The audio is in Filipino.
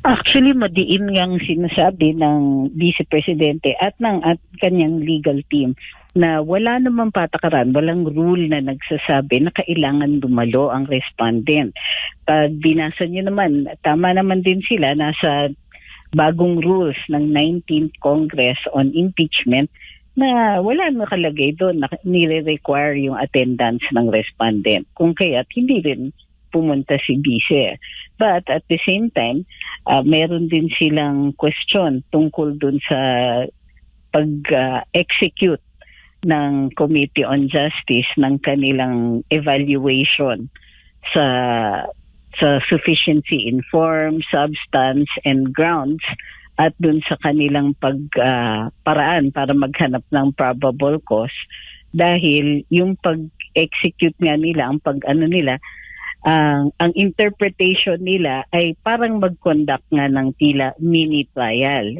Actually, madiin ngang sinasabi ng Vice Presidente at kanyang legal team na wala namang patakaran, walang rule na nagsasabi na kailangan dumalo ang respondent. Pag binasa niyo naman, tama naman din sila, nasa bagong rules ng 19th Congress on impeachment na wala nakalagay doon na nire-require yung attendance ng respondent. Kung kaya't hindi rin pumunta si Vice. But at the same time, meron din silang question tungkol dun sa pag-execute ng Committee on Justice ng kanilang evaluation sa sufficiency in form, substance, and grounds at dun sa kanilang paraan para maghanap ng probable cause dahil yung pag-execute nga nila, ang interpretation nila ay parang mag-conduct nga ng tila mini trial.